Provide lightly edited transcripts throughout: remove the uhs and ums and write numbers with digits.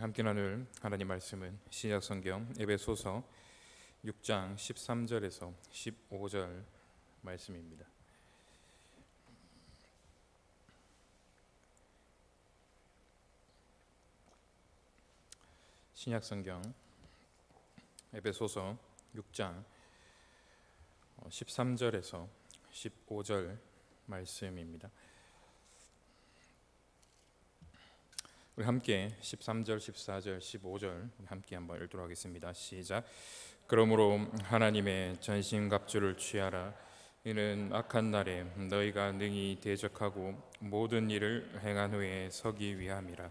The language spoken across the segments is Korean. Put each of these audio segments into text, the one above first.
함께 나눌 하나님 말씀은 신약성경 에베소서 6장 13절에서 15절 말씀입니다. 신약성경 에베소서 6장 13절에서 15절 말씀입니다. 우리 함께 13절, 14절, 15절 함께 한번 읽도록 하겠습니다. 시작. 그러므로 하나님의 전신갑주를 취하라. 이는 악한 날에 너희가 능히 대적하고 모든 일을 행한 후에 서기 위함이라.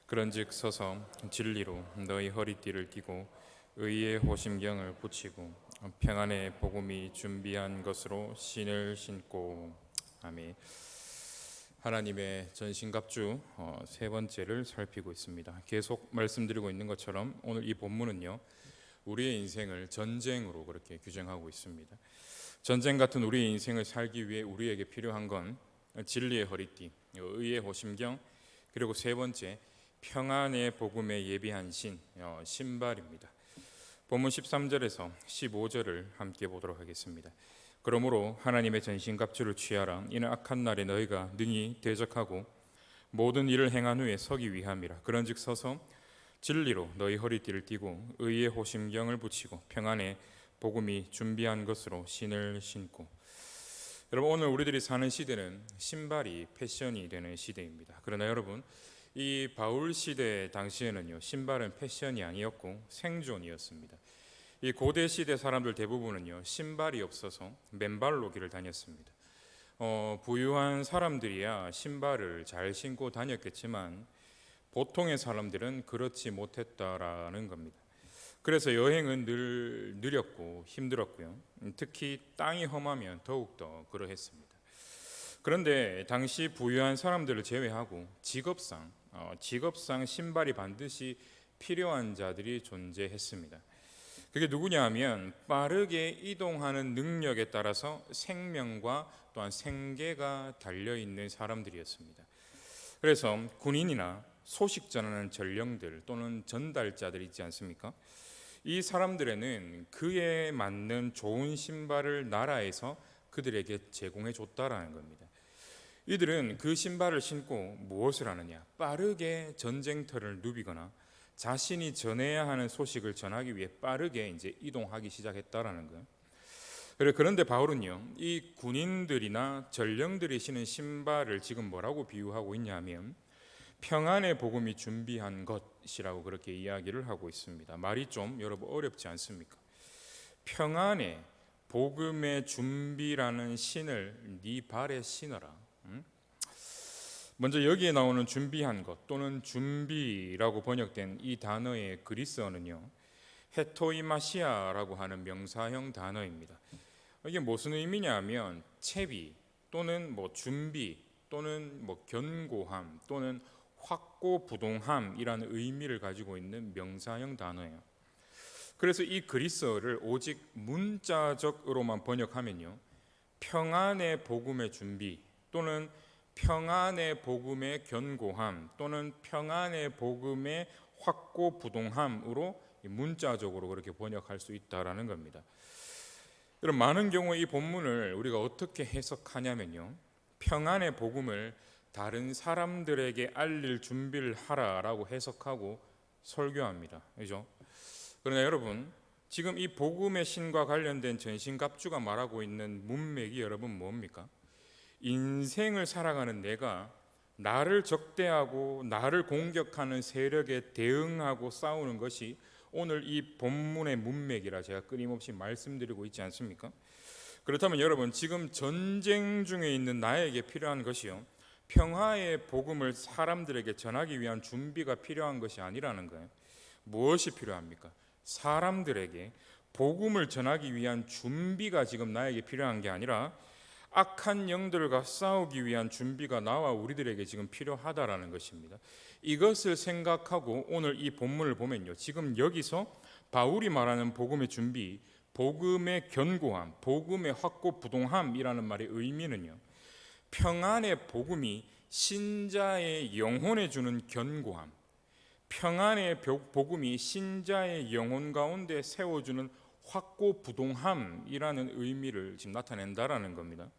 그런즉 서서 진리로 너희 허리띠를 띠고 의의 호심경을 붙이고 평안의 복음이 준비한 것으로 신을 신고. 아멘. 하나님의 전신갑주 세 번째를 살피고 있습니다. 계속 말씀드리고 있는 것처럼 오늘 이 본문은요, 우리의 인생을 전쟁으로 그렇게 규정하고 있습니다. 전쟁 같은 우리의 인생을 살기 위해 우리에게 필요한 건 진리의 허리띠, 의의 호심경, 그리고 세 번째 평안의 복음에 예비한 신발입니다. 본문 13절에서 15절을 함께 보도록 하겠습니다. 그러므로 하나님의 전신갑주를 취하라. 이는 악한 날에 너희가 능히 대적하고 모든 일을 행한 후에 서기 위함이라. 그런즉 서서 진리로 너희 허리띠를 띠고 의의 호심경을 붙이고 평안의 복음이 준비한 것으로 신을 신고. 여러분, 오늘 우리들이 사는 시대는 신발이 패션이 되는 시대입니다. 그러나 여러분, 이 바울 시대 당시에는요, 신발은 패션이 아니었고 생존이었습니다. 이 고대 시대 사람들 대부분은요, 신발이 없어서 맨발로 길을 다녔습니다. 부유한 사람들이야 신발을 잘 신고 다녔겠지만 보통의 사람들은 그렇지 못했다라는 겁니다. 그래서 여행은 늘 느렸고 힘들었고요. 특히 땅이 험하면 더욱더 그러했습니다. 그런데 당시 부유한 사람들을 제외하고 직업상 신발이 반드시 필요한 자들이 존재했습니다. 그게 누구냐 하면 빠르게 이동하는 능력에 따라서 생명과 또한 생계가 달려있는 사람들이었습니다. 그래서 군인이나 소식 전하는 전령들 또는 전달자들 있지 않습니까? 이 사람들에는 그에 맞는 좋은 신발을 나라에서 그들에게 제공해 줬다라는 겁니다. 이들은 그 신발을 신고 무엇을 하느냐? 빠르게 전쟁터를 누비거나 자신이 전해야 하는 소식을 전하기 위해 빠르게 이동하기 시작했다라는 거예요. 그런데 바울은요, 이 군인들이나 전령들이 신은 신발을 지금 뭐라고 비유하고 있냐면 평안의 복음이 준비한 것이라고 그렇게 이야기를 하고 있습니다. 말이 좀 여러분 어렵지 않습니까? 평안의 복음의 준비라는 신을 네 발에 신어라. 먼저 여기에 나오는 준비한 것 또는 준비라고 번역된 이 단어의 그리스어는요, 헤토이마시아라고 하는 명사형 단어입니다. 이게 무슨 의미냐면 채비 또는 준비 또는 견고함 또는 확고부동함이라는 의미를 가지고 있는 명사형 단어예요. 그래서 이 그리스어를 오직 문자적으로만 번역하면요, 평안의 복음의 준비 또는 평안의 복음의 견고함 또는 평안의 복음의 확고부동함으로 문자적으로 그렇게 번역할 수 있다라는 겁니다. 여러분, 많은 경우 이 본문을 우리가 어떻게 해석하냐면요, 평안의 복음을 다른 사람들에게 알릴 준비를 하라라고 해석하고 설교합니다. 그죠? 그러나 여러분, 지금 이 복음의 신과 관련된 전신갑주가 말하고 있는 문맥이 여러분 뭡니까? 인생을 살아가는 내가 나를 적대하고 나를 공격하는 세력에 대응하고 싸우는 것이 오늘 이 본문의 문맥이라 제가 끊임없이 말씀드리고 있지 않습니까? 그렇다면 여러분, 지금 전쟁 중에 있는 나에게 필요한 것이요, 평화의 복음을 사람들에게 전하기 위한 준비가 필요한 것이 아니라는 거예요. 무엇이 필요합니까? 사람들에게 복음을 전하기 위한 준비가 지금 나에게 필요한 게 아니라 악한 영들과 싸우기 위한 준비가 나와 우리들에게 지금 필요하다라는 것입니다. 이것을 생각하고 오늘 이 본문을 보면요, 지금 여기서 바울이 말하는 복음의 준비, 복음의 견고함, 복음의 확고부동함이라는 말의 의미는요, 평안의 복음이 신자의 영혼에 주는 견고함, 평안의 복음이 신자의 영혼 가운데 세워주는 확고부동함이라는 의미를 지금 나타낸다라는 겁니다.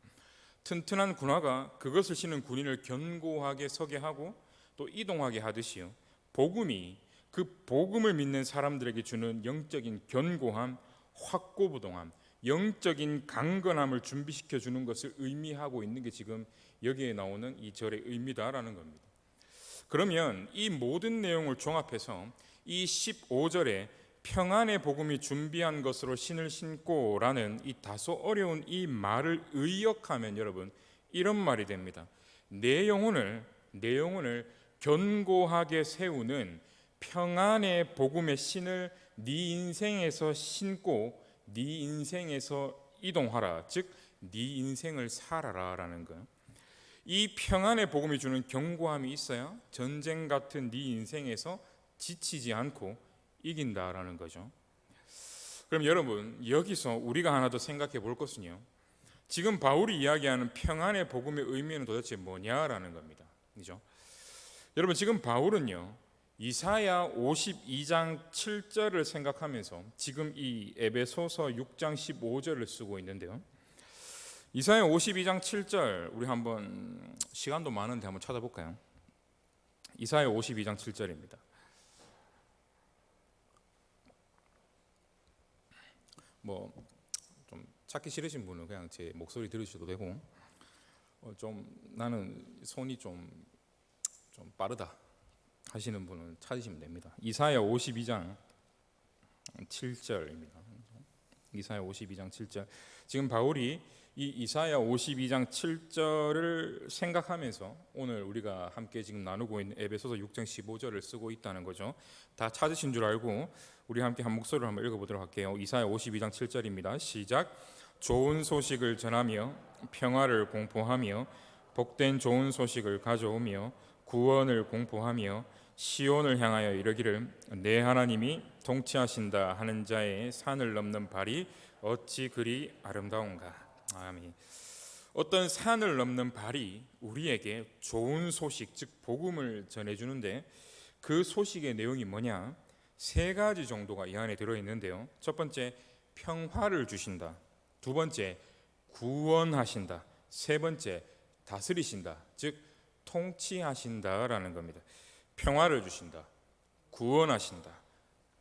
튼튼한 군화가 그것을 신은 군인을 견고하게 서게 하고 또 이동하게 하듯이요, 복음이 그 복음을 믿는 사람들에게 주는 영적인 견고함, 확고부동함, 영적인 강건함을 준비시켜 주는 것을 의미하고 있는 게 지금 여기에 나오는 이 절의 의미다라는 겁니다. 그러면 이 모든 내용을 종합해서 이 15절에 평안의 복음이 준비한 것으로 신을 신고라는 이 다소 어려운 이 말을 의역하면 여러분 이런 말이 됩니다. 내 영혼을 견고하게 세우는 평안의 복음의 신을 네 인생에서 신고 네 인생에서 이동하라, 즉 네 인생을 살아라라는 거예요. 이 평안의 복음이 주는 견고함이 있어야 전쟁 같은 네 인생에서 지치지 않고 이긴다라는 거죠. 그럼 여러분 여기서 우리가 하나 더 생각해 볼 것은요, 지금 바울이 이야기하는 평안의 복음의 의미는 도대체 뭐냐라는 겁니다. 그죠? 여러분 지금 바울은요 이사야 52장 7절을 생각하면서 지금 이 에베소서 6장 15절을 쓰고 있는데요, 이사야 52장 7절 우리 한번 시간도 많은데 한번 찾아볼까요? 이사야 52장 7절입니다. 뭐 좀 찾기 싫으신 분은 그냥 제 목소리 들으셔도 되고, 좀 나는 손이 좀 빠르다 하시는 분은 찾으시면 됩니다. 이사야 52장 7절입니다. 이사야 52장 7절. 지금 바울이 이 이사야 52장 7절을 생각하면서 오늘 우리가 함께 지금 나누고 있는 에베소서 6장 15절을 쓰고 있다는 거죠. 다 찾으신 줄 알고 우리 함께 한 목소리로 한번 읽어보도록 할게요. 이사야 52장 7절입니다. 시작. 좋은 소식을 전하며 평화를 공포하며 복된 좋은 소식을 가져오며 구원을 공포하며 시온을 향하여 이르기를 내 하나님이 통치하신다 하는 자의 산을 넘는 발이 어찌 그리 아름다운가. 아멘. 어떤 산을 넘는 발이 우리에게 좋은 소식, 즉 복음을 전해주는데 그 소식의 내용이 뭐냐? 세 가지 정도가 이 안에 들어있는데요, 첫 번째 평화를 주신다, 두 번째 구원하신다, 세 번째 다스리신다, 즉 통치하신다라는 겁니다. 평화를 주신다, 구원하신다,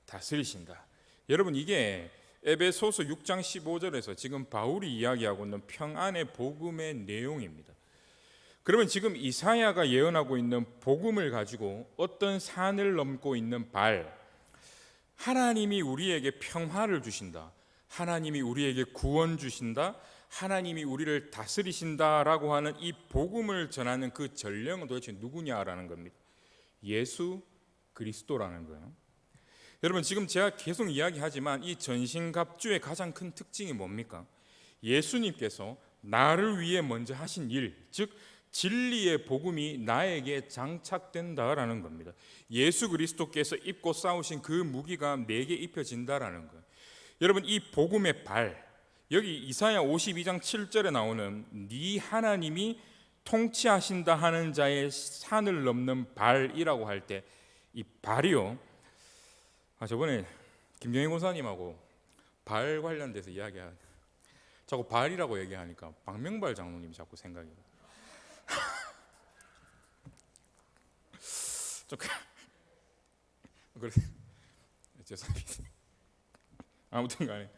다스리신다. 여러분 이게 에베소서 6장 15절에서 지금 바울이 이야기하고 있는 평안의 복음의 내용입니다. 그러면 지금 이사야가 예언하고 있는 복음을 가지고 어떤 산을 넘고 있는 발, 하나님이 우리에게 평화를 주신다, 하나님이 우리에게 구원 주신다, 하나님이 우리를 다스리신다라고 하는 이 복음을 전하는 그 전령은 도대체 누구냐라는 겁니다. 예수 그리스도라는 거예요. 여러분 지금 제가 계속 이야기하지만 이 전신갑주의 가장 큰 특징이 뭡니까? 예수님께서 나를 위해 먼저 하신 일, 즉 진리의 복음이 나에게 장착된다라는 겁니다. 예수 그리스도께서 입고 싸우신 그 무기가 내게 입혀진다라는 거예요. 여러분 이 복음의 발, 여기 이사야 52장 7절에 나오는 네 하나님이 통치하신다 하는 자의 산을 넘는 발이라고 할 때 이 발이요, 저번에 김경희 권사님하고 발 관련돼서 이야기한, 자꾸 발이라고 얘기하니까 박명발 장로님이 자꾸 생각이 나요. 좀 그래, 죄송합니다. 아무튼간에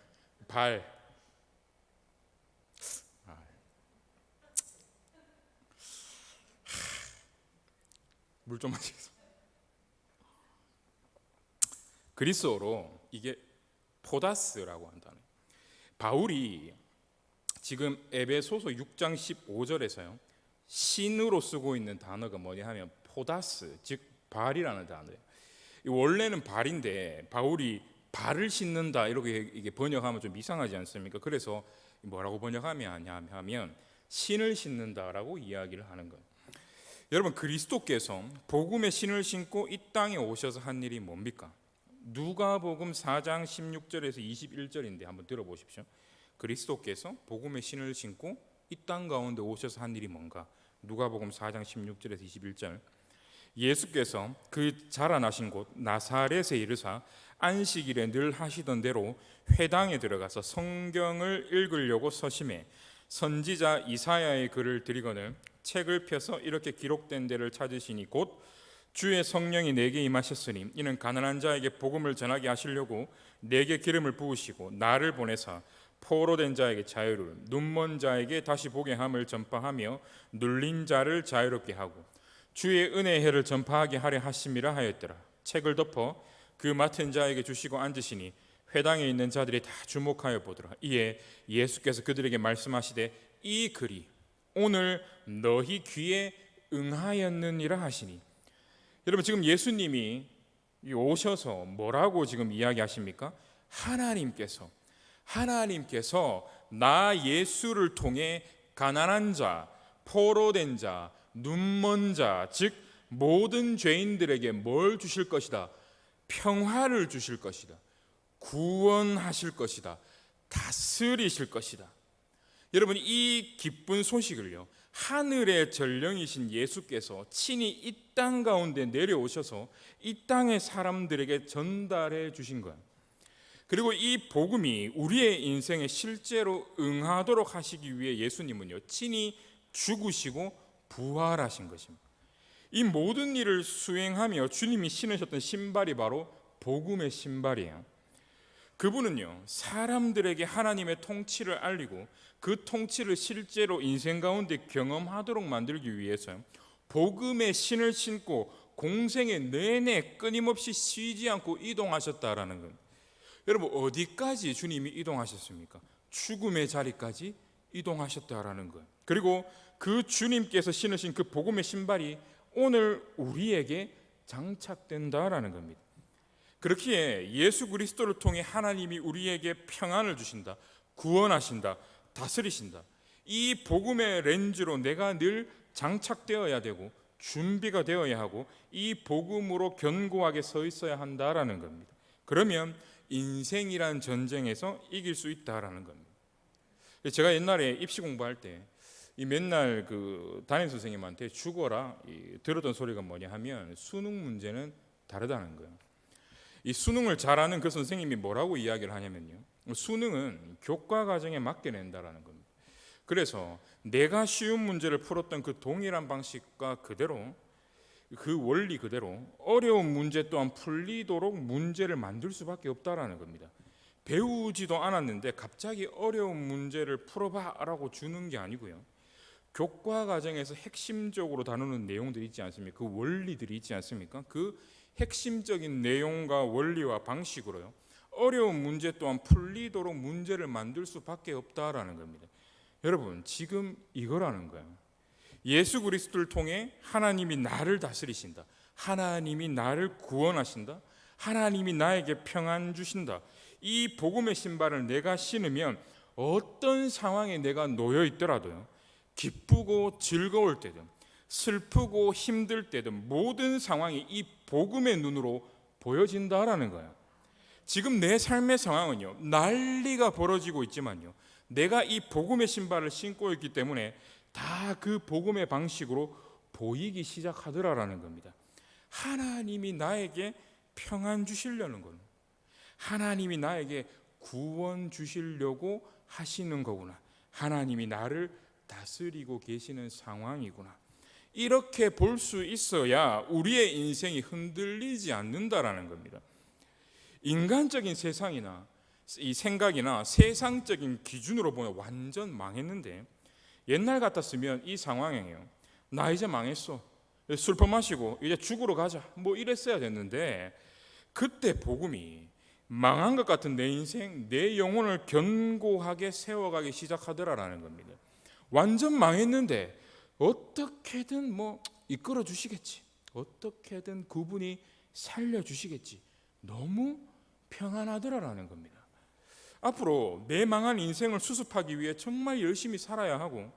발, 물 좀 마시겠습니다. 그리스어로 이게 포다스라고 한다는, 바울이 지금 에베소서 6장 15절에서요 신으로 쓰고 있는 단어가 뭐냐 하면 포다스, 즉 발이라는 단어예요. 원래는 발인데 바울이 발을 씻는다 이렇게 이게 번역하면 좀 이상하지 않습니까? 그래서 뭐라고 번역하면 신을 신는다라고 이야기를 하는 거예요. 여러분 그리스도께서 복음의 신을 신고 이 땅에 오셔서 한 일이 뭡니까? 누가복음 4장 16절에서 21절인데 한번 들어보십시오. 그리스도께서 복음의 신을 신고 이 땅 가운데 오셔서 한 일이 뭔가? 누가복음 4장 16절에서 21절. 예수께서 그 자라나신 곳 나사렛에 이르사 안식일에 늘 하시던 대로 회당에 들어가서 성경을 읽으려고 서심해 선지자 이사야의 글을 들이거늘 책을 펴서 이렇게 기록된 데를 찾으시니 곧 주의 성령이 내게 임하셨으니 이는 가난한 자에게 복음을 전하게 하시려고 내게 기름을 부으시고 나를 보내사 포로된 자에게 자유를, 눈먼 자에게 다시 보게 함을 전파하며 눌린 자를 자유롭게 하고 주의 은혜의 해를 전파하게 하려 하심이라 하였더라. 책을 덮어 그 맡은 자에게 주시고 앉으시니 회당에 있는 자들이 다 주목하여 보더라. 이에 예수께서 그들에게 말씀하시되 이 글이 오늘 너희 귀에 응하였느니라 하시니, 여러분 지금 예수님이 오셔서 뭐라고 지금 이야기하십니까? 하나님께서 나 예수를 통해 가난한 자, 포로된 자, 눈먼 자, 즉 모든 죄인들에게 뭘 주실 것이다? 평화를 주실 것이다. 구원하실 것이다. 다스리실 것이다. 여러분 이 기쁜 소식을요, 하늘의 전령이신 예수께서 친히 이 땅 가운데 내려오셔서 이 땅의 사람들에게 전달해 주신 거예요. 그리고 이 복음이 우리의 인생에 실제로 응하도록 하시기 위해 예수님은요 친히 죽으시고 부활하신 것입니다. 이 모든 일을 수행하며 주님이 신으셨던 신발이 바로 복음의 신발이에요. 그분은요 사람들에게 하나님의 통치를 알리고 그 통치를 실제로 인생 가운데 경험하도록 만들기 위해서 복음의 신을 신고 공생의 내내 끊임없이 쉬지 않고 이동하셨다라는 겁니다. 여러분 어디까지 주님이 이동하셨습니까? 죽음의 자리까지 이동하셨다라는 거예요. 그리고 그 주님께서 신으신 그 복음의 신발이 오늘 우리에게 장착된다라는 겁니다. 그렇기에 예수 그리스도를 통해 하나님이 우리에게 평안을 주신다, 구원하신다, 다스리신다. 이 복음의 렌즈로 내가 늘 장착되어야 되고 준비가 되어야 하고 이 복음으로 견고하게 서 있어야 한다라는 겁니다. 그러면 인생이란 전쟁에서 이길 수 있다라는 겁니다. 제가 옛날에 입시 공부할 때 맨날 그 담임 선생님한테 죽어라 들었던 소리가 뭐냐 하면 수능 문제는 다르다는 거예요. 이 수능을 잘하는 그 선생님이 뭐라고 이야기를 하냐면요, 수능은 교과 과정에 맞게 낸다라는 겁니다. 그래서 내가 쉬운 문제를 풀었던 그 동일한 방식과 그대로 그 원리 그대로 어려운 문제 또한 풀리도록 문제를 만들 수밖에 없다라는 겁니다. 배우지도 않았는데 갑자기 어려운 문제를 풀어봐라고 주는 게 아니고요, 교과 과정에서 핵심적으로 다루는 내용들이 있지 않습니까? 그 원리들이 있지 않습니까? 그 핵심적인 내용과 원리와 방식으로요 어려운 문제 또한 풀리도록 문제를 만들 수밖에 없다라는 겁니다. 여러분 지금 이거라는 거예요. 예수 그리스도를 통해 하나님이 나를 다스리신다, 하나님이 나를 구원하신다, 하나님이 나에게 평안 주신다. 이 복음의 신발을 내가 신으면 어떤 상황에 내가 놓여 있더라도요, 기쁘고 즐거울 때든 슬프고 힘들 때든 모든 상황이 이 복음의 눈으로 보여진다라는 거예요. 지금 내 삶의 상황은요 난리가 벌어지고 있지만요, 내가 이 복음의 신발을 신고 있기 때문에 다 그 복음의 방식으로 보이기 시작하더라라는 겁니다. 하나님이 나에게 평안 주시려는 거는, 하나님이 나에게 구원 주시려고 하시는 거구나, 하나님이 나를 다스리고 계시는 상황이구나, 이렇게 볼 수 있어야 우리의 인생이 흔들리지 않는다라는 겁니다. 인간적인 세상이나 이 생각이나 세상적인 기준으로 보면 완전 망했는데, 옛날 같았으면 이 상황이에요, 나 이제 망했어, 술 퍼마시고 이제 죽으러 가자 뭐 이랬어야 됐는데, 그때 복음이 망한 것 같은 내 인생, 내 영혼을 견고하게 세워가기 시작하더라라는 겁니다. 완전 망했는데 어떻게든 뭐 이끌어 주시겠지, 어떻게든 그분이 살려 주시겠지, 너무 평안하더라라는 겁니다. 앞으로 내 망한 인생을 수습하기 위해 정말 열심히 살아야 하고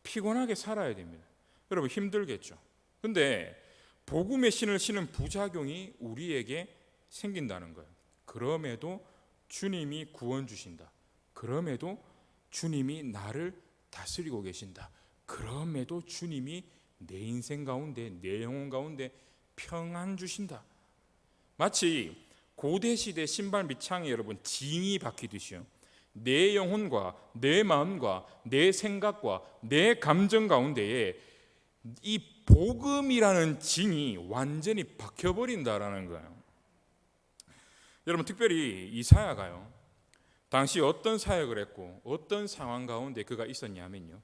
피곤하게 살아야 됩니다. 여러분 힘들겠죠. 근데 복음의 신을 신은 부작용이 우리에게 생긴다는 거예요. 그럼에도 주님이 구원 주신다, 그럼에도 주님이 나를 다스리고 계신다, 그럼에도 주님이 내 인생 가운데 내 영혼 가운데 평안 주신다. 마치 고대 시대 신발 밑창에 여러분 징이 박히듯이요, 내 영혼과 내 마음과 내 생각과 내 감정 가운데에 이 복음이라는 징이 완전히 박혀버린다라는 거예요. 여러분, 특별히 이사야가요, 당시 어떤 사역을 했고 어떤 상황 가운데 그가 있었냐면요,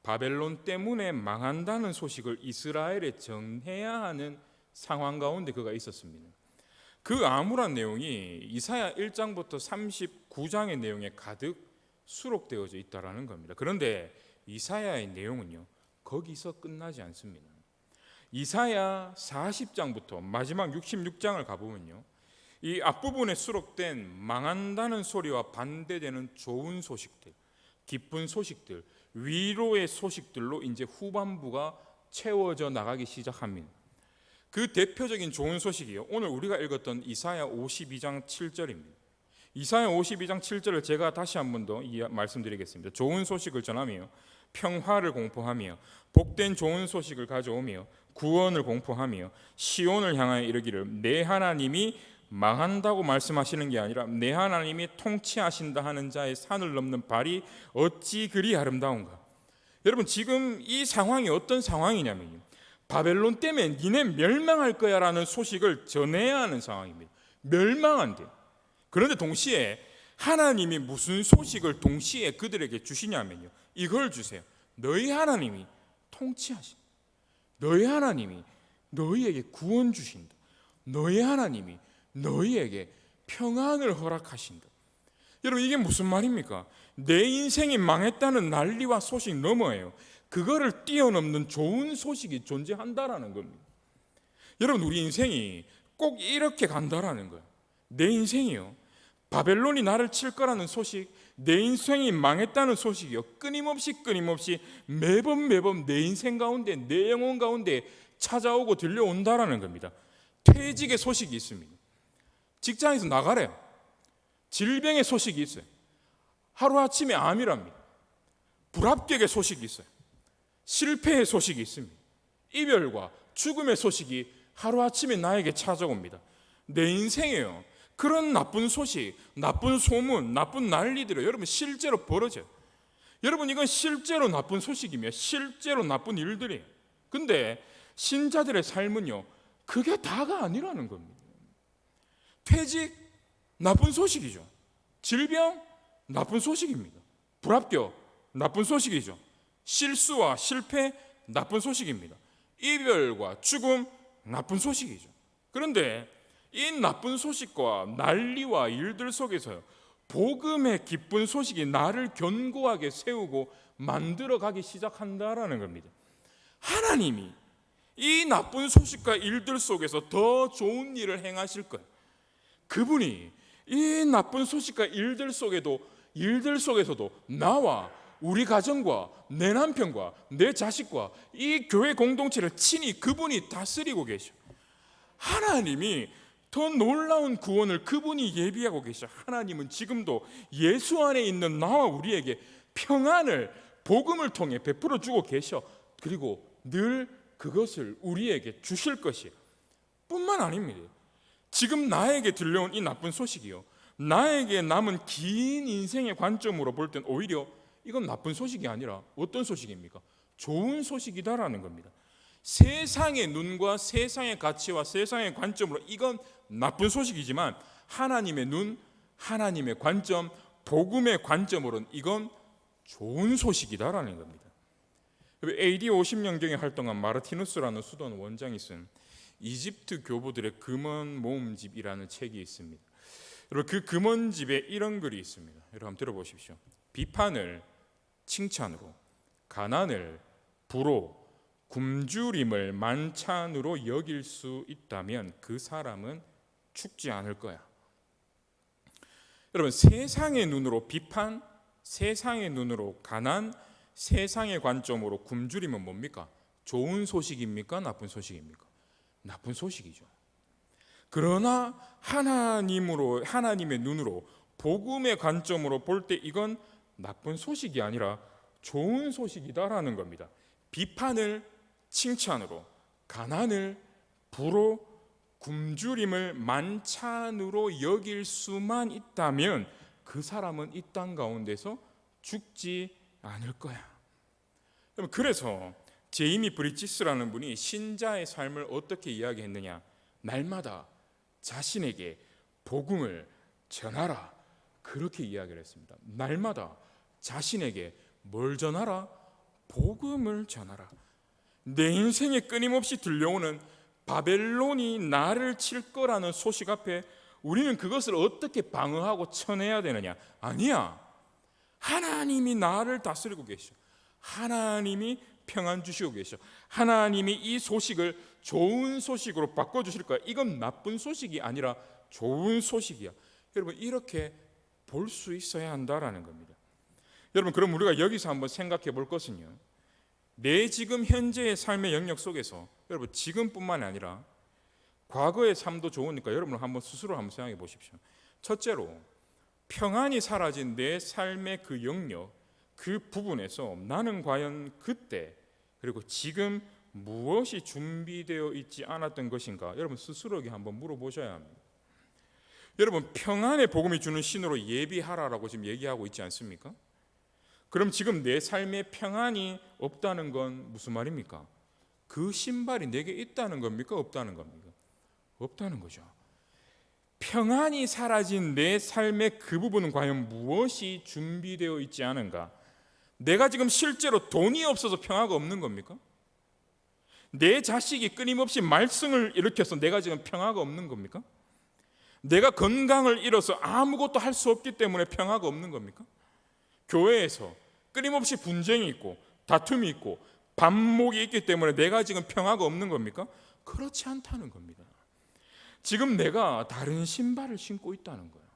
바벨론 때문에 망한다는 소식을 이스라엘에 전해야 하는 상황 가운데 그가 있었습니다. 그 암울한 내용이 이사야 1장부터 39장의 내용에 가득 수록되어져 있다라는 겁니다. 그런데 이사야의 내용은요, 거기서 끝나지 않습니다. 이사야 40장부터 마지막 66장을 가보면요, 이 앞부분에 수록된 망한다는 소리와 반대되는 좋은 소식들, 기쁜 소식들, 위로의 소식들로 이제 후반부가 채워져 나가기 시작합니다. 그 대표적인 좋은 소식이요, 오늘 우리가 읽었던 이사야 52장 7절입니다. 이사야 52장 7절을 제가 다시 한 번 더 말씀드리겠습니다. 좋은 소식을 전하며 평화를 공포하며 복된 좋은 소식을 가져오며 구원을 공포하며 시온을 향하여 이르기를 내 하나님이 망한다고 말씀하시는 게 아니라 내 하나님이 통치하신다 하는 자의 산을 넘는 발이 어찌 그리 아름다운가. 여러분, 지금 이 상황이 어떤 상황이냐면요, 바벨론 때문에 니네 멸망할 거야 라는 소식을 전해야 하는 상황입니다. 멸망한대. 그런데 동시에 하나님이 무슨 소식을 동시에 그들에게 주시냐면요, 이걸 주세요. 너희 하나님이 통치하신다. 너희 하나님이 너희에게 구원 주신다. 너희 하나님이 너희에게 평안을 허락하신다. 여러분, 이게 무슨 말입니까? 내 인생이 망했다는 난리와 소식 너머예요, 그거를 뛰어넘는 좋은 소식이 존재한다라는 겁니다. 여러분, 우리 인생이 꼭 이렇게 간다라는 거예요. 내 인생이요, 바벨론이 나를 칠 거라는 소식, 내 인생이 망했다는 소식이요, 끊임없이 매번 내 인생 가운데, 내 영혼 가운데 찾아오고 들려온다라는 겁니다. 퇴직의 소식이 있습니다. 직장에서 나가래요. 질병의 소식이 있어요. 하루아침에 암이랍니다. 불합격의 소식이 있어요. 실패의 소식이 있습니다. 이별과 죽음의 소식이 하루아침에 나에게 찾아옵니다. 내 인생에요, 그런 나쁜 소식, 나쁜 소문, 나쁜 난리들이 여러분 실제로 벌어져요. 여러분, 이건 실제로 나쁜 소식이며 실제로 나쁜 일들이에요. 근데 신자들의 삶은요, 그게 다가 아니라는 겁니다. 퇴직, 나쁜 소식이죠. 질병, 나쁜 소식입니다. 불합격, 나쁜 소식이죠. 실수와 실패, 나쁜 소식입니다. 이별과 죽음, 나쁜 소식이죠. 그런데 이 나쁜 소식과 난리와 일들 속에서요, 복음의 기쁜 소식이 나를 견고하게 세우고 만들어가기 시작한다라는 겁니다. 하나님이 이 나쁜 소식과 일들 속에서 더 좋은 일을 행하실 거예요. 그분이 이 나쁜 소식과 일들 속에서도 나와 우리 가정과 내 남편과 내 자식과 이 교회 공동체를 친히 그분이 다스리고 계셔. 하나님이 더 놀라운 구원을 그분이 예비하고 계셔. 하나님은 지금도 예수 안에 있는 나와 우리에게 평안을 복음을 통해 베풀어 주고 계셔. 그리고 늘 그것을 우리에게 주실 것이에요. 뿐만 아닙니다. 지금 나에게 들려온 이 나쁜 소식이요, 나에게 남은 긴 인생의 관점으로 볼 땐 오히려 이건 나쁜 소식이 아니라 어떤 소식입니까? 좋은 소식이다라는 겁니다. 세상의 눈과 세상의 가치와 세상의 관점으로 이건 나쁜 소식이지만 하나님의 눈, 하나님의 관점, 복음의 관점으로는 이건 좋은 소식이다라는 겁니다. AD 50년경에 활동한 마르티누스라는 수도원 원장이 쓴 이집트 교부들의 금원 모음집이라는 책이 있습니다. 여러분, 그 금원집에 이런 글이 있습니다. 여러분 한번 들어보십시오. 비판을 칭찬으로, 가난을 부로, 굶주림을 만찬으로 여길 수 있다면 그 사람은 죽지 않을 거야. 여러분, 세상의 눈으로 비판, 세상의 눈으로 가난, 세상의 관점으로 굶주림은 뭡니까? 좋은 소식입니까? 나쁜 소식입니까? 나쁜 소식이죠. 그러나 하나님의 눈으로 복음의 관점으로 볼 때 이건 나쁜 소식이 아니라 좋은 소식이다라는 겁니다. 비판을 칭찬으로, 가난을 부로 굶주림을 만찬으로 여길 수만 있다면 그 사람은 이 땅 가운데서 죽지 않을 거야. 그래서 제이미 브리지스라는 분이 신자의 삶을 어떻게 이야기했느냐, 날마다 자신에게 복음을 전하라, 그렇게 이야기를 했습니다. 날마다 자신에게 뭘 전하라? 복음을 전하라. 내 인생에 끊임없이 들려오는 바벨론이 나를 칠 거라는 소식 앞에 우리는 그것을 어떻게 방어하고 쳐내야 되느냐? 아니야. 하나님이 나를 다스리고 계셔. 하나님이 평안 주시고 계셔. 하나님이 이 소식을 좋은 소식으로 바꿔주실 거야. 이건 나쁜 소식이 아니라 좋은 소식이야. 여러분, 이렇게 볼 수 있어야 한다라는 겁니다. 여러분, 그럼 우리가 여기서 한번 생각해 볼 것은요, 내 지금 현재의 삶의 영역 속에서 여러분, 지금뿐만 아니라 과거의 삶도 좋으니까 여러분 한번 스스로 한번 생각해 보십시오. 첫째로, 평안이 사라진 내 삶의 그 영역, 그 부분에서 나는 과연 그때 그리고 지금 무엇이 준비되어 있지 않았던 것인가? 여러분 스스로에게 한번 물어보셔야 합니다. 여러분, 평안의 복음이 주는 신호로 예비하라라고 지금 얘기하고 있지 않습니까? 그럼 지금 내 삶에 평안이 없다는 건 무슨 말입니까? 그 신발이 내게 있다는 겁니까? 없다는 겁니까? 없다는 거죠. 평안이 사라진 내 삶의 그 부분은 과연 무엇이 준비되어 있지 않은가? 내가 지금 실제로 돈이 없어서 평화가 없는 겁니까? 내 자식이 끊임없이 말썽을 일으켜서 내가 지금 평화가 없는 겁니까? 내가 건강을 잃어서 아무것도 할 수 없기 때문에 평화가 없는 겁니까? 교회에서 끊임없이 분쟁이 있고 다툼이 있고 반목이 있기 때문에 내가 지금 평화가 없는 겁니까? 그렇지 않다는 겁니다. 지금 내가 다른 신발을 신고 있다는 거예요.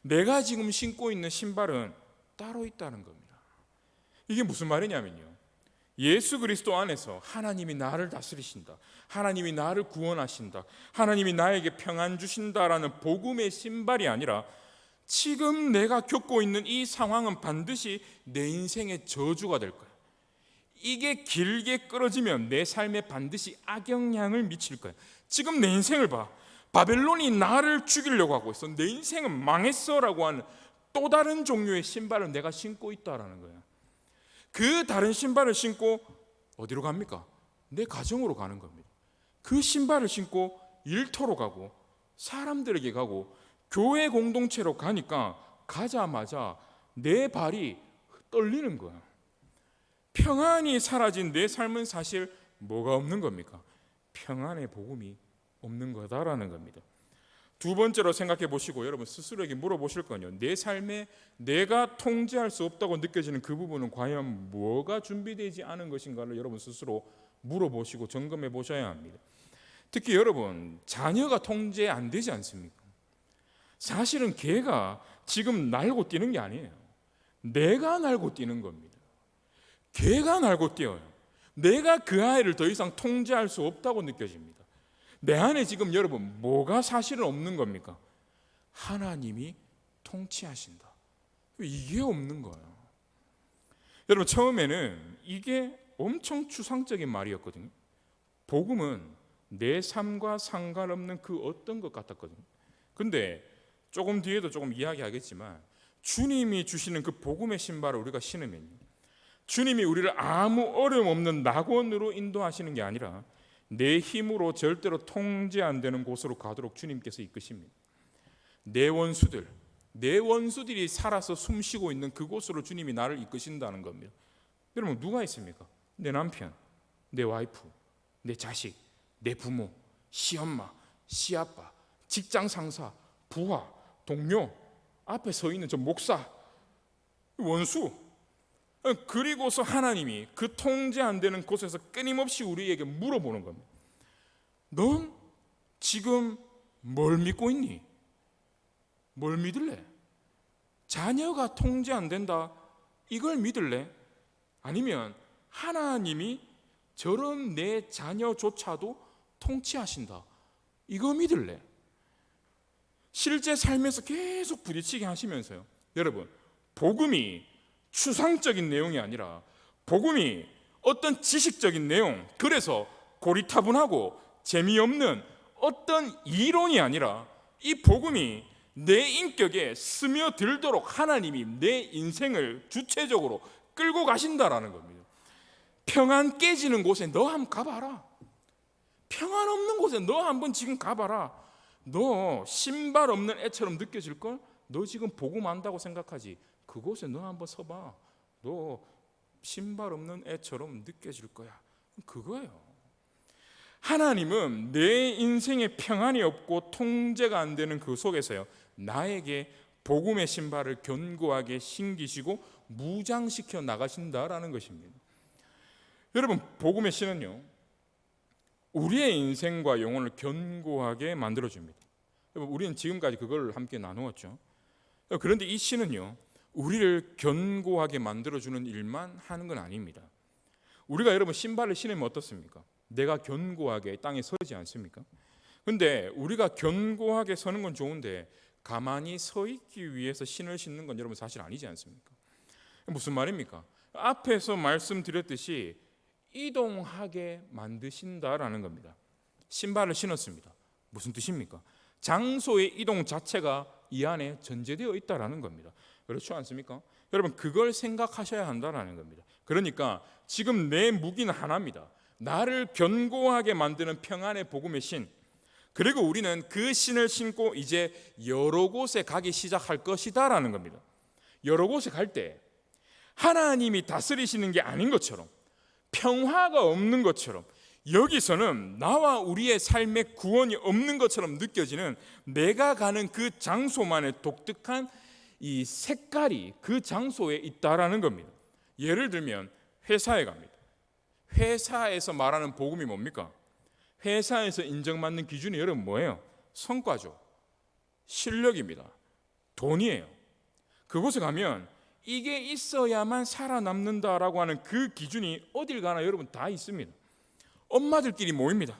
내가 지금 신고 있는 신발은 따로 있다는 겁니다. 이게 무슨 말이냐면요, 예수 그리스도 안에서 하나님이 나를 다스리신다, 하나님이 나를 구원하신다, 하나님이 나에게 평안 주신다라는 복음의 신발이 아니라 지금 내가 겪고 있는 이 상황은 반드시 내 인생의 저주가 될 거야. 이게 길게 끌어지면 내 삶에 반드시 악영향을 미칠 거야. 지금 내 인생을 봐. 바벨론이 나를 죽이려고 하고 있어. 내 인생은 망했어라고 하는 또 다른 종류의 신발을 내가 신고 있다라는 거야. 그 다른 신발을 신고 어디로 갑니까? 내 가정으로 가는 겁니다. 그 신발을 신고 일터로 가고 사람들에게 가고 교회 공동체로 가니까 가자마자 내 발이 떨리는 거야. 평안이 사라진 내 삶은 사실 뭐가 없는 겁니까? 평안의 복음이 없는 거다라는 겁니다. 두 번째로 생각해 보시고 여러분 스스로에게 물어보실 거는요, 내 삶에 내가 통제할 수 없다고 느껴지는 그 부분은 과연 뭐가 준비되지 않은 것인가를 여러분 스스로 물어보시고 점검해 보셔야 합니다. 특히 여러분, 자녀가 통제 안 되지 않습니까? 사실은 걔가 지금 날고 뛰는 게 아니에요. 내가 날고 뛰는 겁니다. 걔가 날고 뛰어요. 내가 그 아이를 더 이상 통제할 수 없다고 느껴집니다. 내 안에 지금 여러분 뭐가 사실은 없는 겁니까? 하나님이 통치하신다. 이게 없는 거예요. 여러분, 처음에는 이게 엄청 추상적인 말이었거든요. 복음은 내 삶과 상관없는 그 어떤 것 같았거든요. 근데 조금 뒤에도 조금 이야기하겠지만 주님이 주시는 그 복음의 신발을 우리가 신으면 주님이 우리를 아무 어려움 없는 낙원으로 인도하시는 게 아니라 내 힘으로 절대로 통제 안 되는 곳으로 가도록 주님께서 이끄십니다. 내 원수들이 살아서 숨쉬고 있는 그곳으로 주님이 나를 이끄신다는 겁니다. 여러분, 누가 있습니까? 내 남편, 내 와이프, 내 자식, 내 부모, 시엄마, 시아빠, 직장 상사, 부하, 동료, 앞에 서 있는 저 목사, 원수, 그리고서 하나님이 그 통제 안 되는 곳에서 끊임없이 우리에게 물어보는 겁니다. 넌 지금 뭘 믿고 있니? 뭘 믿을래? 자녀가 통제 안 된다, 이걸 믿을래? 아니면 하나님이 저런 내 자녀조차도 통치하신다, 이거 믿을래? 실제 삶에서 계속 부딪히게 하시면서요, 여러분, 복음이 추상적인 내용이 아니라 복음이 어떤 지식적인 내용, 그래서 고리타분하고 재미없는 어떤 이론이 아니라 이 복음이 내 인격에 스며들도록 하나님이 내 인생을 주체적으로 끌고 가신다라는 겁니다. 평안 깨지는 곳에 너 한번 가봐라. 평안 없는 곳에 너 한번 지금 가봐라. 너 신발 없는 애처럼 느껴질걸? 너 지금 복음 안다고 생각하지? 그곳에 너 한번 서봐. 너 신발 없는 애처럼 느껴질 거야. 그거예요. 하나님은 내 인생에 평안이 없고 통제가 안 되는 그 속에서요, 나에게 복음의 신발을 견고하게 신기시고 무장시켜 나가신다라는 것입니다. 여러분, 복음의 신은요, 우리의 인생과 영혼을 견고하게 만들어줍니다. 여러분, 우리는 지금까지 그걸 함께 나누었죠. 그런데 이 신은요, 우리를 견고하게 만들어주는 일만 하는 건 아닙니다. 우리가 여러분 신발을 신으면 어떻습니까? 내가 견고하게 땅에 서지 않습니까? 근데 우리가 견고하게 서는 건 좋은데 가만히 서 있기 위해서 신을 신는 건 여러분 사실 아니지 않습니까? 무슨 말입니까? 앞에서 말씀드렸듯이 이동하게 만드신다라는 겁니다. 신발을 신었습니다. 무슨 뜻입니까? 장소의 이동 자체가 이 안에 전제되어 있다라는 겁니다. 그렇지 않습니까? 여러분, 그걸 생각하셔야 한다라는 겁니다. 그러니까 지금 내 무기는 하나입니다. 나를 견고하게 만드는 평안의 복음의 신. 그리고 우리는 그 신을 신고 이제 여러 곳에 가기 시작할 것이다라는 겁니다. 여러 곳에 갈 때 하나님이 다스리시는 게 아닌 것처럼, 평화가 없는 것처럼, 여기서는 나와 우리의 삶의 구원이 없는 것처럼 느껴지는 내가 가는 그 장소만의 독특한 이 색깔이 그 장소에 있다라는 겁니다. 예를 들면 회사에 갑니다. 회사에서 말하는 복음이 뭡니까? 회사에서 인정받는 기준이 여러분 뭐예요? 성과죠. 실력입니다. 돈이에요. 그곳에 가면 이게 있어야만 살아남는다라고 하는 그 기준이 어딜 가나 여러분 다 있습니다. 엄마들끼리 모입니다.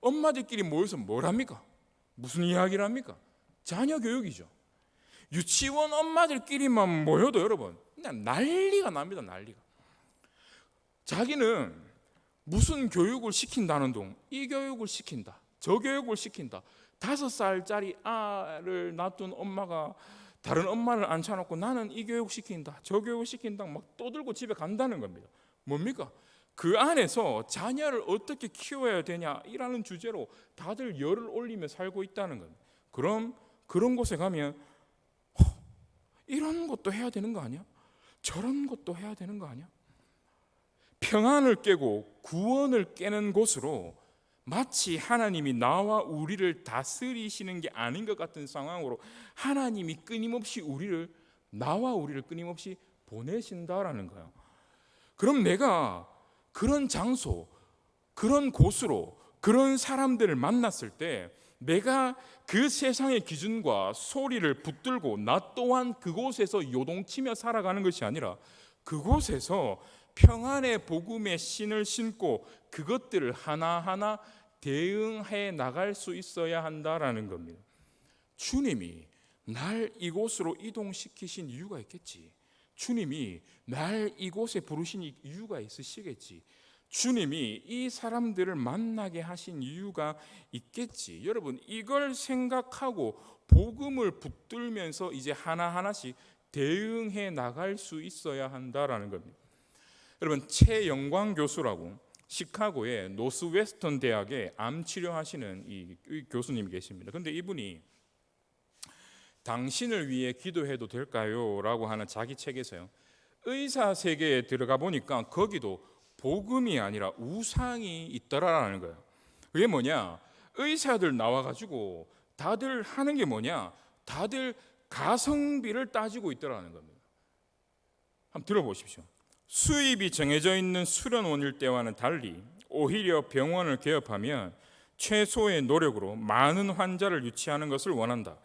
엄마들끼리 모여서 뭘 합니까? 무슨 이야기를 합니까? 자녀 교육이죠. 유치원 엄마들끼리만 모여도 여러분 그냥 난리가 납니다. 난리가. 자기는 무슨 교육을 시킨다는 동, 이 교육을 시킨다, 저 교육을 시킨다. 5살짜리 아를 낳던 엄마가 다른 엄마를 앉혀놓고 나는 이 교육 시킨다, 저 교육 시킨다 막 떠들고 집에 간다는 겁니다. 뭡니까? 그 안에서 자녀를 어떻게 키워야 되냐라는 주제로 다들 열을 올리며 살고 있다는 겁니다. 그럼 그런 곳에 가면 이런 것도 해야 되는 거 아니야? 저런 것도 해야 되는 거 아니야? 평안을 깨고 구원을 깨는 곳으로 마치 하나님이 나와 우리를 다스리시는 게 아닌 것 같은 상황으로 하나님이 끊임없이 나와 우리를 끊임없이 보내신다라는 거예요. 그럼 내가 그런 장소, 그런 곳으로 그런 사람들을 만났을 때 내가 그 세상의 기준과 소리를 붙들고 나 또한 그곳에서 요동치며 살아가는 것이 아니라 그곳에서 평안의 복음의 신을 신고 그것들을 하나하나 대응해 나갈 수 있어야 한다라는 겁니다. 주님이 날 이곳으로 이동시키신 이유가 있겠지. 주님이 날 이곳에 부르신 이유가 있으시겠지. 주님이 이 사람들을 만나게 하신 이유가 있겠지. 여러분, 이걸 생각하고 복음을 붙들면서 이제 하나하나씩 대응해 나갈 수 있어야 한다라는 겁니다. 여러분, 최영광 교수라고 시카고의 노스웨스턴 대학에 암 치료하시는 이 교수님이 계십니다. 그런데 이분이 당신을 위해 기도해도 될까요? 라고 하는 자기 책에서요, 의사 세계에 들어가 보니까 거기도 복음이 아니라 우상이 있더라라는 거예요. 그게 뭐냐? 의사들 나와가지고 다들 하는 게 뭐냐? 다들 가성비를 따지고 있더라는 겁니다. 한번 들어보십시오. 수입이 정해져 있는 수련원일 때와는 달리 오히려 병원을 개업하면 최소의 노력으로 많은 환자를 유치하는 것을 원한다.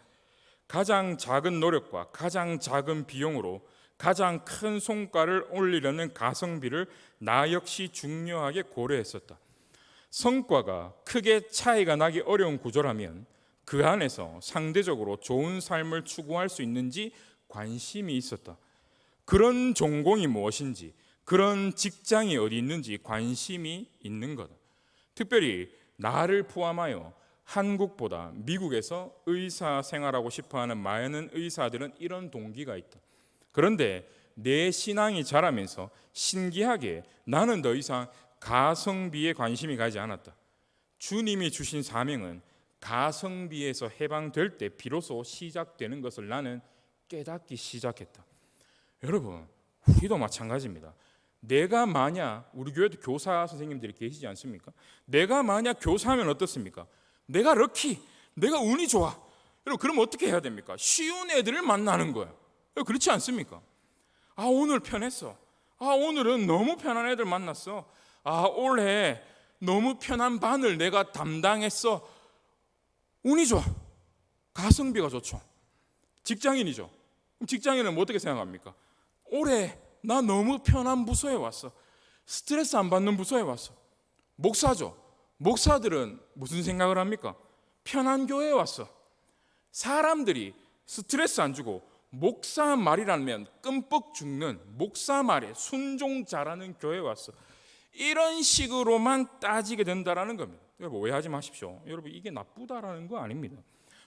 가장 작은 노력과 가장 작은 비용으로 가장 큰 성과를 올리려는 가성비를 나 역시 중요하게 고려했었다. 성과가 크게 차이가 나기 어려운 구조라면 그 안에서 상대적으로 좋은 삶을 추구할 수 있는지 관심이 있었다. 그런 전공이 무엇인지, 그런 직장이 어디 있는지 관심이 있는 거다. 특별히 나를 포함하여 한국보다 미국에서 의사 생활하고 싶어하는 많은 의사들은 이런 동기가 있다. 그런데 내 신앙이 자라면서 신기하게 나는 더 이상 가성비에 관심이 가지 않았다. 주님이 주신 사명은 가성비에서 해방될 때 비로소 시작되는 것을 나는 깨닫기 시작했다. 여러분, 우리도 마찬가지입니다. 내가 만약, 우리 교회도 교사 선생님들이 계시지 않습니까? 내가 만약 교사하면 어떻습니까? 내가 럭키, 내가 운이 좋아. 여러분, 그럼 어떻게 해야 됩니까? 쉬운 애들을 만나는 거예요. 그렇지 않습니까? 아, 오늘 편했어. 아, 오늘은 너무 편한 애들 만났어. 아, 올해 너무 편한 반을 내가 담당했어. 운이 좋아. 가성비가 좋죠. 직장인이죠. 그럼 직장인은 뭐 어떻게 생각합니까? 올해 나 너무 편한 부서에 왔어. 스트레스 안 받는 부서에 왔어. 목사죠. 목사들은 무슨 생각을 합니까? 편한 교회에 왔어. 사람들이 스트레스 안 주고 목사 말이라면 끔뻑 죽는 목사 말에 순종 잘하는 교회에 왔어. 이런 식으로만 따지게 된다라는 겁니다. 여러분, 오해하지 마십시오. 여러분, 이게 나쁘다라는 거 아닙니다.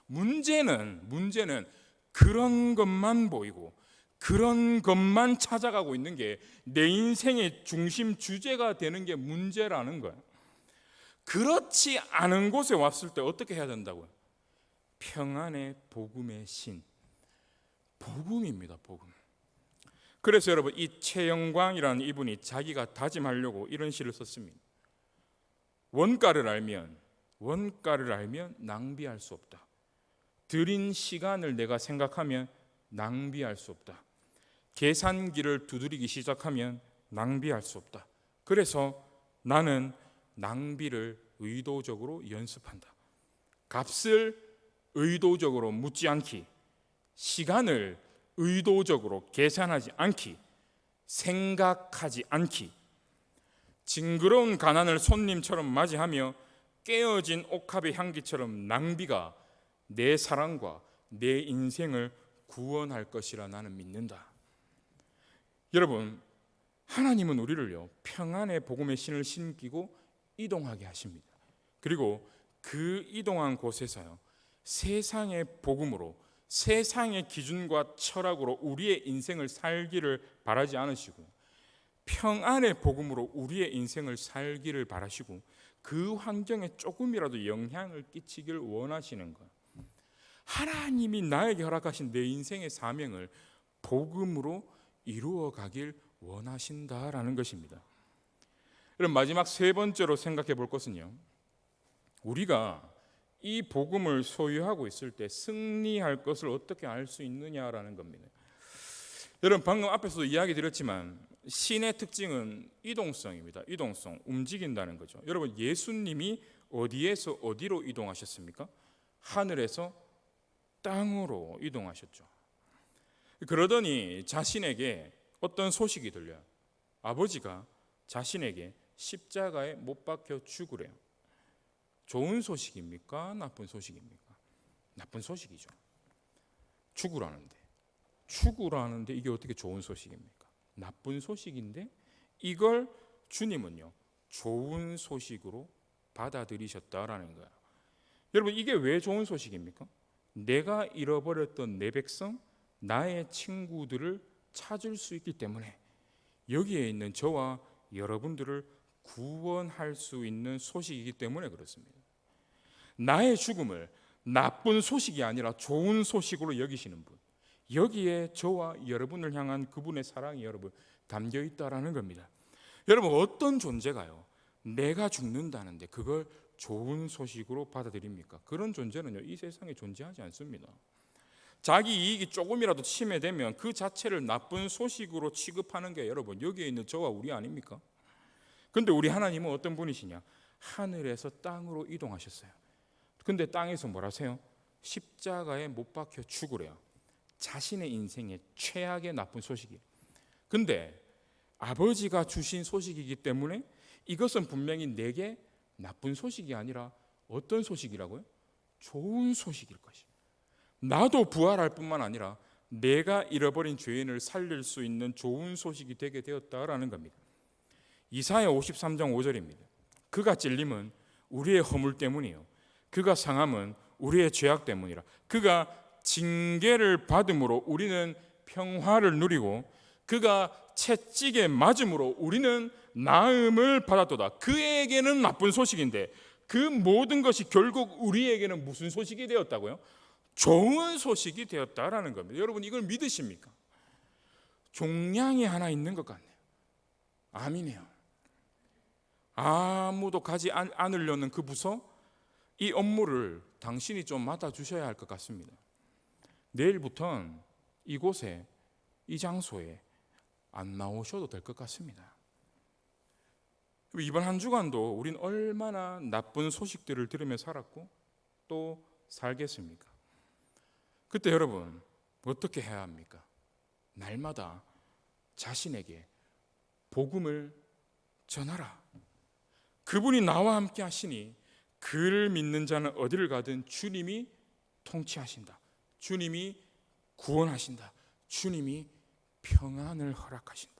문제는 그런 것만 보이고 그런 것만 찾아가고 있는 게 내 인생의 중심 주제가 되는 게 문제라는 거예요. 그렇지 않은 곳에 왔을 때 어떻게 해야 된다고요? 평안의 복음의 신, 복음입니다. 복음. 그래서 여러분, 이 최영광이라는 이분이 자기가 다짐하려고 이런 시를 썼습니다. 원가를 알면 낭비할 수 없다. 들인 시간을 내가 생각하면 낭비할 수 없다. 계산기를 두드리기 시작하면 낭비할 수 없다. 그래서 나는 낭비를 의도적으로 연습한다. 값을 의도적으로 묻지 않기, 시간을 의도적으로 계산하지 않기, 생각하지 않기, 징그러운 가난을 손님처럼 맞이하며 깨어진 옥합의 향기처럼 낭비가 내 사랑과 내 인생을 구원할 것이라 나는 믿는다. 여러분, 하나님은 우리를요, 평안의 복음의 신을 신기고 이동하게 하십니다. 그리고 그 이동한 곳에서요, 세상의 복음으로, 세상의 기준과 철학으로 우리의 인생을 살기를 바라지 않으시고, 평안의 복음으로 우리의 인생을 살기를 바라시고, 그 환경에 조금이라도 영향을 끼치길 원하시는 거예요. 하나님이 나에게 허락하신 내 인생의 사명을 복음으로 이루어 가길 원하신다라는 것입니다. 그럼 마지막 세 번째로 생각해 볼 것은요, 우리가 이 복음을 소유하고 있을 때 승리할 것을 어떻게 알 수 있느냐라는 겁니다. 여러분, 방금 앞에서도 이야기 드렸지만 신의 특징은 이동성입니다. 이동성, 움직인다는 거죠. 여러분, 예수님이 어디에서 어디로 이동하셨습니까? 하늘에서 땅으로 이동하셨죠. 그러더니 자신에게 어떤 소식이 들려요. 아버지가 자신에게 십자가에 못 박혀 죽으래요. 좋은 소식입니까? 나쁜 소식입니까? 나쁜 소식이죠. 죽으라는데 이게 어떻게 좋은 소식입니까? 나쁜 소식인데 이걸 주님은요, 좋은 소식으로 받아들이셨다라는 거예요. 여러분, 이게 왜 좋은 소식입니까? 내가 잃어버렸던 내 백성, 나의 친구들을 찾을 수 있기 때문에, 여기에 있는 저와 여러분들을 구원할 수 있는 소식이기 때문에 그렇습니다. 나의 죽음을 나쁜 소식이 아니라 좋은 소식으로 여기시는 분, 여기에 저와 여러분을 향한 그분의 사랑이 여러분 담겨 있다라는 겁니다. 여러분, 어떤 존재가요, 내가 죽는다는데 그걸 좋은 소식으로 받아들입니까? 그런 존재는요, 이 세상에 존재하지 않습니다. 자기 이익이 조금이라도 침해되면 그 자체를 나쁜 소식으로 취급하는 게 여러분, 여기에 있는 저와 우리 아닙니까? 근데 우리 하나님은 어떤 분이시냐? 하늘에서 땅으로 이동하셨어요. 근데 땅에서 뭘 하세요? 십자가에 못 박혀 죽으래요. 자신의 인생의 최악의 나쁜 소식이에요. 근데 아버지가 주신 소식이기 때문에 이것은 분명히 내게 나쁜 소식이 아니라 어떤 소식이라고요? 좋은 소식일 것이에요. 나도 부활할 뿐만 아니라 내가 잃어버린 죄인을 살릴 수 있는 좋은 소식이 되게 되었다라는 겁니다. 이사야 53장 5절입니다. 그가 찔림은 우리의 허물 때문이요. 그가 상함은 우리의 죄악 때문이라. 그가 징계를 받음으로 우리는 평화를 누리고 그가 채찍에 맞음으로 우리는 나음을 받았도다. 그에게는 나쁜 소식인데 그 모든 것이 결국 우리에게는 무슨 소식이 되었다고요? 좋은 소식이 되었다라는 겁니다. 여러분 이걸 믿으십니까? 종량이 하나 있는 것 같네요. 아멘이에요. 아무도 가지 않으려는 그 부서, 이 업무를 당신이 좀 맡아주셔야 할 것 같습니다. 내일부터는 이곳에, 이 장소에 안 나오셔도 될 것 같습니다. 이번 한 주간도 우린 얼마나 나쁜 소식들을 들으며 살았고 또 살겠습니까? 그때 여러분 어떻게 해야 합니까? 날마다 자신에게 복음을 전하라. 그분이 나와 함께 하시니 그를 믿는 자는 어디를 가든 주님이 통치하신다. 주님이 구원하신다. 주님이 평안을 허락하신다.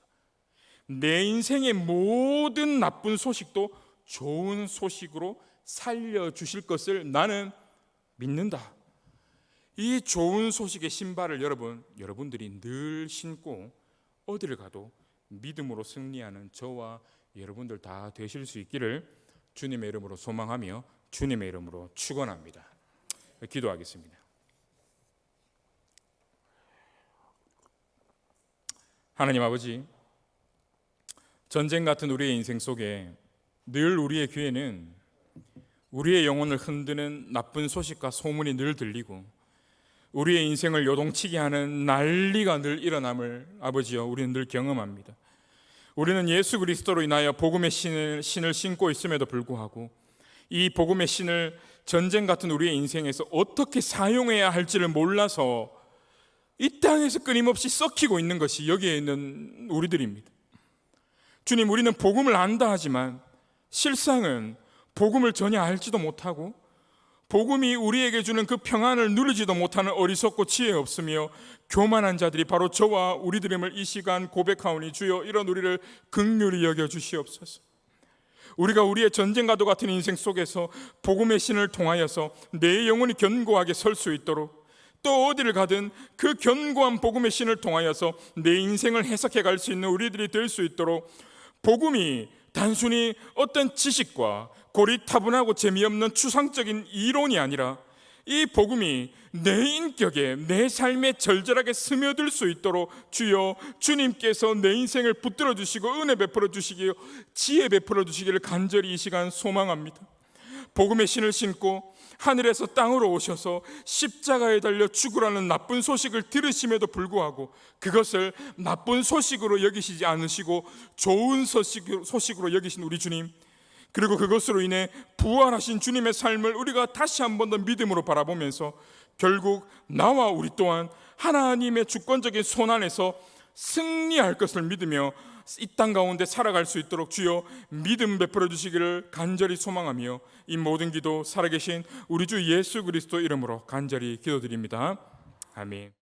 내 인생의 모든 나쁜 소식도 좋은 소식으로 살려주실 것을 나는 믿는다. 이 좋은 소식의 신발을 여러분들이 늘 신고 어디를 가도 믿음으로 승리하는 저와 여러분들 다 되실 수 있기를 주님의 이름으로 소망하며 주님의 이름으로 축원합니다. 기도하겠습니다. 하나님 아버지, 전쟁 같은 우리의 인생 속에 늘 우리의 귀에는 우리의 영혼을 흔드는 나쁜 소식과 소문이 늘 들리고 우리의 인생을 요동치게 하는 난리가 늘 일어남을 아버지여 우리는 늘 경험합니다. 우리는 예수 그리스도로 인하여 복음의 신을 신고 있음에도 불구하고 이 복음의 신을 전쟁 같은 우리의 인생에서 어떻게 사용해야 할지를 몰라서 이 땅에서 끊임없이 썩히고 있는 것이 여기에 있는 우리들입니다. 주님, 우리는 복음을 안다 하지만 실상은 복음을 전혀 알지도 못하고 복음이 우리에게 주는 그 평안을 누리지도 못하는 어리석고 지혜 없으며 교만한 자들이 바로 저와 우리들임을 이 시간 고백하오니 주여 이런 우리를 긍휼히 여겨 주시옵소서. 우리가 우리의 전쟁과도 같은 인생 속에서 복음의 신을 통하여서 내 영혼이 견고하게 설 수 있도록 또 어디를 가든 그 견고한 복음의 신을 통하여서 내 인생을 해석해 갈 수 있는 우리들이 될 수 있도록 복음이 단순히 어떤 지식과 고리타분하고 재미없는 추상적인 이론이 아니라 이 복음이 내 인격에 내 삶에 절절하게 스며들 수 있도록 주여 주님께서 내 인생을 붙들어 주시고 은혜 베풀어 주시기요 지혜 베풀어 주시기를 간절히 이 시간 소망합니다. 복음의 신을 신고 하늘에서 땅으로 오셔서 십자가에 달려 죽으라는 나쁜 소식을 들으심에도 불구하고 그것을 나쁜 소식으로 여기시지 않으시고 좋은 소식으로 여기신 우리 주님, 그리고 그것으로 인해 부활하신 주님의 삶을 우리가 다시 한 번 더 믿음으로 바라보면서 결국 나와 우리 또한 하나님의 주권적인 손 안에서 승리할 것을 믿으며 이 땅 가운데 살아갈 수 있도록 주여 믿음 베풀어 주시기를 간절히 소망하며 이 모든 기도 살아계신 우리 주 예수 그리스도 이름으로 간절히 기도드립니다. 아멘.